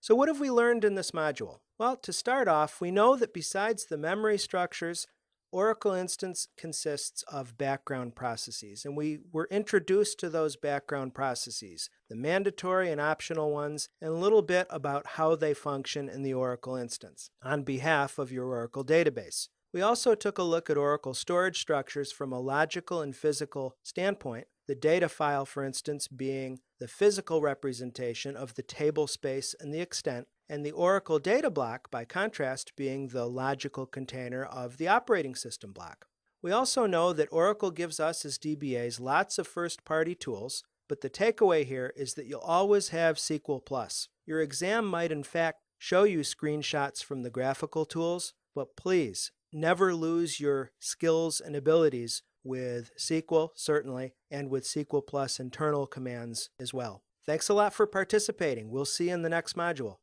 So what have we learned in this module? Well, to start off, we know that besides the memory structures, Oracle Instance consists of background processes, and we were introduced to those background processes, the mandatory and optional ones, and a little bit about how they function in the Oracle Instance on behalf of your Oracle database. We also took a look at Oracle storage structures from a logical and physical standpoint, the data file, for instance, being the physical representation of the table space and the extent, and the Oracle data block, by contrast, being the logical container of the operating system block. We also know that Oracle gives us as DBAs lots of first-party tools, but the takeaway here is that you'll always have SQL+. Your exam might in fact show you screenshots from the graphical tools, but please never lose your skills and abilities with SQL, certainly, and with SQL+ internal commands as well. Thanks a lot for participating. We'll see you in the next module.